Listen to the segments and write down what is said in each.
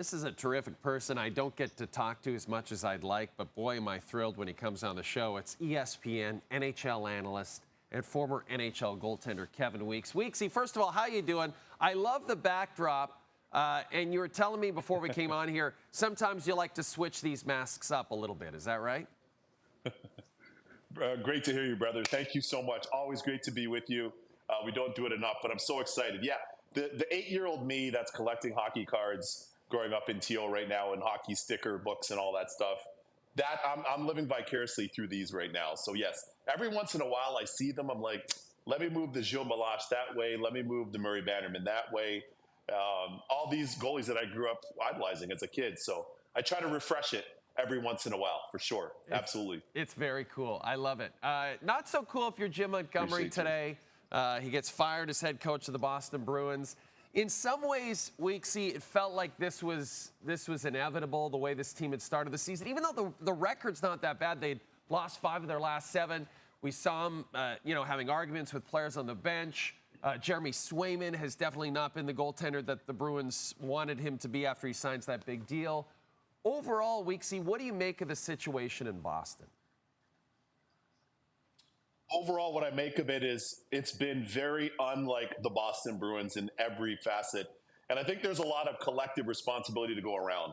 This is a terrific person I don't get to talk to as much as I'd like, but boy, am I thrilled when he comes on the show. It's ESPN NHL analyst and former NHL goaltender Kevin Weeks. Weeksy, first of all, how you doing? I love the backdrop, and you were telling me before we came on here, sometimes you like to switch these masks up a little bit. Is that right? Great to hear you, brother. Thank you so much. Always great to be with you. We don't do it enough, but I'm so excited. Yeah, the 8-year-old me that's collecting hockey cards growing up in TO right now and hockey sticker books and all that stuff, that I'm living vicariously through these right now. So yes, every once in a while I see them. I'm like, let me move the Gilles Malache that way. Let me move the Murray Bannerman that way. All these goalies that I grew up idolizing as a kid. So I try to refresh it every once in a while, for sure. Absolutely. It's very cool. I love it. Not so cool if you're Jim Montgomery today. He gets fired as head coach of the Boston Bruins. In some ways, Weeksy, it felt like this was inevitable, the way this team had started the season. Even though the record's not that bad, they'd lost 5 of their last 7. We saw them, having arguments with players on the bench. Jeremy Swayman has definitely not been the goaltender that the Bruins wanted him to be after he signs that big deal. Overall, Weeksy, what do you make of the situation in Boston? Overall, what I make of it is it's been very unlike the Boston Bruins in every facet. And I think there's a lot of collective responsibility to go around.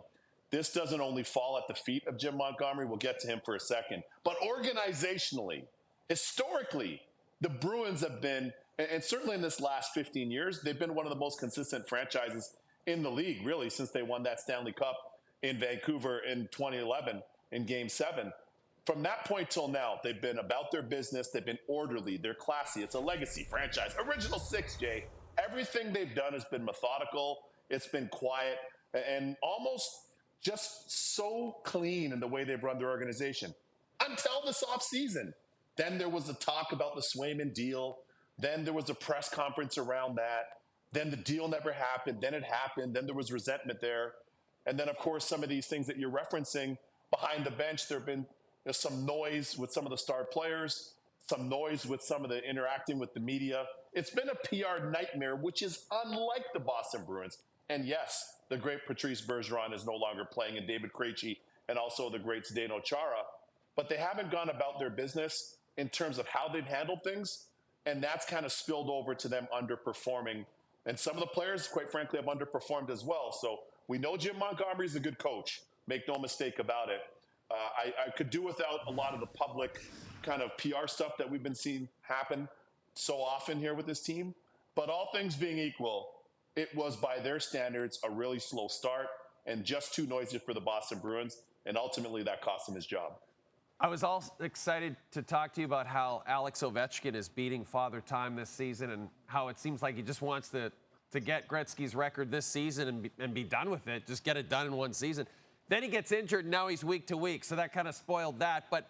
This doesn't only fall at the feet of Jim Montgomery. We'll get to him for a second. But organizationally, historically, the Bruins have been, and certainly in this last 15 years, they've been one of the most consistent franchises in the league, really, since they won that Stanley Cup in Vancouver in 2011 in Game 7. From that point till now, they've been about their business. They've been orderly. They're classy. It's a legacy franchise. Original 6, Jay. Everything they've done has been methodical. It's been quiet and almost just so clean in the way they've run their organization. Until this offseason. Then there was the talk about the Swayman deal. Then there was a press conference around that. Then the deal never happened. Then it happened. Then there was resentment there. And then, of course, some of these things that you're referencing behind the bench, there have been there's some noise with some of the star players, some noise with some of the interacting with the media. It's been a PR nightmare, which is unlike the Boston Bruins. And yes, the great Patrice Bergeron is no longer playing, and David Krejci, and also the great Zdeno Chara. But they haven't gone about their business in terms of how they've handled things, and that's kind of spilled over to them underperforming. And some of the players, quite frankly, have underperformed as well. So we know Jim Montgomery is a good coach. Make no mistake about it. I could do without a lot of the public kind of PR stuff that we've been seeing happen so often here with this team. But all things being equal, it was by their standards a really slow start and just too noisy for the Boston Bruins. And ultimately that cost him his job. I was all excited to talk to you about how Alex Ovechkin is beating Father Time this season and how it seems like he just wants to get Gretzky's record this season and be done with it, just get it done in one season. Then he gets injured, and now he's week to week, so that kind of spoiled that. But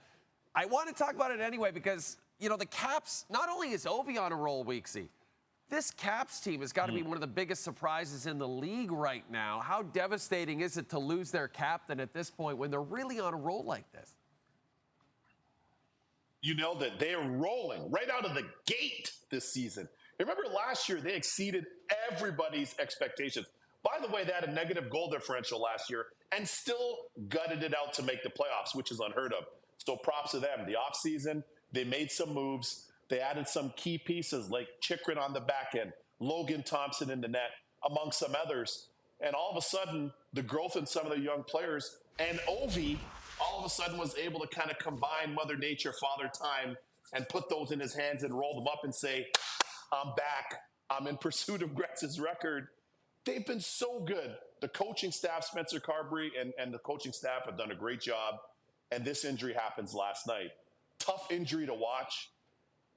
I want to talk about it anyway because, the Caps, not only is Ovi on a roll, Weeksy, this Caps team has got to be one of the biggest surprises in the league right now. How devastating is it to lose their captain at this point when they're really on a roll like this? You know that they are rolling right out of the gate this season. Remember last year, they exceeded everybody's expectations. By the way, they had a negative goal differential last year and still gutted it out to make the playoffs, which is unheard of. So props to them. The offseason, they made some moves. They added some key pieces like Chikrin on the back end, Logan Thompson in the net, among some others. And all of a sudden, the growth in some of the young players and Ovi all of a sudden was able to kind of combine Mother Nature, Father Time, and put those in his hands and roll them up and say, I'm back. I'm in pursuit of Gretz's record. They've been so good. The coaching staff, Spencer Carberry, and the coaching staff have done a great job. And this injury happens last night. Tough injury to watch.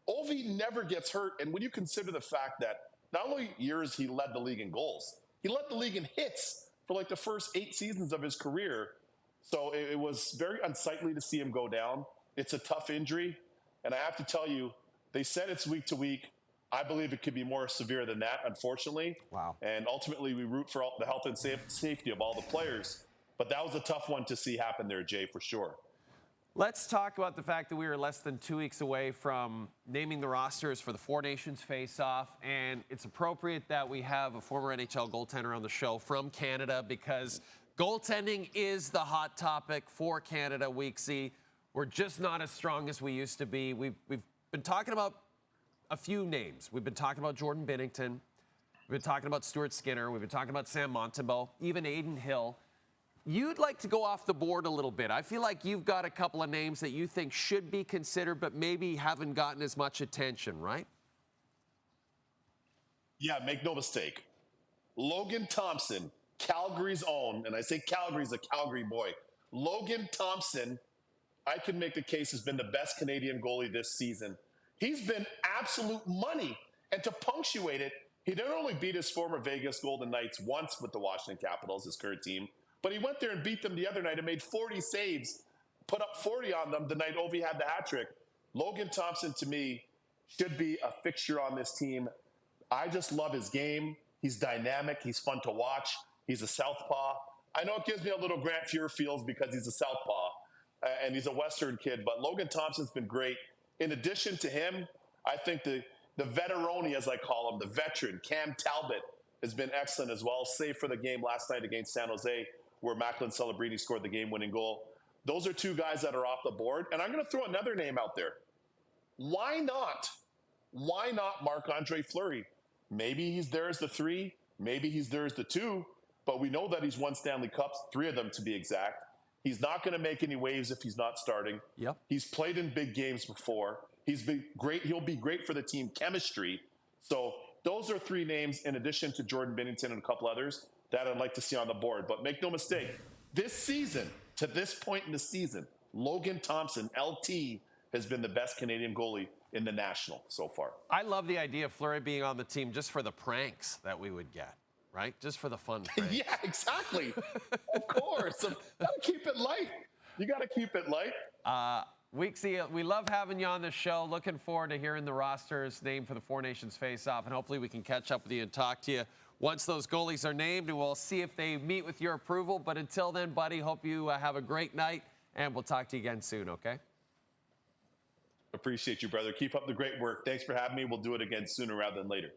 Ovi never gets hurt. And when you consider the fact that not only years he led the league in goals, he led the league in hits for like the first 8 seasons of his career. So it was very unsightly to see him go down. It's a tough injury. And I have to tell you, they said it's week to week. I believe it could be more severe than that, unfortunately. Wow. And ultimately, we root for the health and safety of all the players. But that was a tough one to see happen there, Jay, for sure. Let's talk about the fact that we are less than 2 weeks away from naming the rosters for the Four Nations face-off, and it's appropriate that we have a former NHL goaltender on the show from Canada because goaltending is the hot topic for Canada, Weeksy. We're just not as strong as we used to be. We've been talking about a few names. We've been talking about Jordan Binnington. We've been talking about Stuart Skinner. We've been talking about Sam Montembeault, even Aiden Hill. You'd like to go off the board a little bit. I feel like you've got a couple of names that you think should be considered, but maybe haven't gotten as much attention, right? Yeah, make no mistake. Logan Thompson, Calgary's own, and I say Calgary's a Calgary boy. Logan Thompson, I can make the case, has been the best Canadian goalie this season. He's been absolute money. And to punctuate it, he didn't only beat his former Vegas Golden Knights once with the Washington Capitals, his current team, but he went there and beat them the other night and made 40 saves, put up 40 on them the night Ovi had the hat trick. Logan Thompson, to me, should be a fixture on this team. I just love his game. He's dynamic. He's fun to watch. He's a southpaw. I know it gives me a little Grant Fuhr feels because he's a southpaw and he's a Western kid, but Logan Thompson's been great. In addition to him, I think the veteroni, as I call him, the veteran, Cam Talbot, has been excellent as well, save for the game last night against San Jose, where Macklin Celebrini scored the game-winning goal. Those are two guys that are off the board. And I'm going to throw another name out there. Why not? Why not Marc-Andre Fleury? Maybe he's there as the 3. Maybe he's there as the 2. But we know that he's won Stanley Cups, 3 of them to be exact. He's not going to make any waves if he's not starting. Yep. He's played in big games before. He's been great. He'll be great for the team chemistry. So those are 3 names in addition to Jordan Binnington and a couple others that I'd like to see on the board. But make no mistake, this season, to this point in the season, Logan Thompson, LT, has been the best Canadian goalie in the National so far. I love the idea of Fleury being on the team just for the pranks that we would get, right? Just for the fun pranks. Yeah, exactly. Of course. So, gotta keep it light. You got to keep it light. Weeksy, we love having you on the show. Looking forward to hearing the rosters named for the Four Nations face-off, and hopefully we can catch up with you and talk to you once those goalies are named, and we'll see if they meet with your approval. But until then, buddy, hope you have a great night, and we'll talk to you again soon, okay? Appreciate you, brother. Keep up the great work. Thanks for having me. We'll do it again sooner rather than later.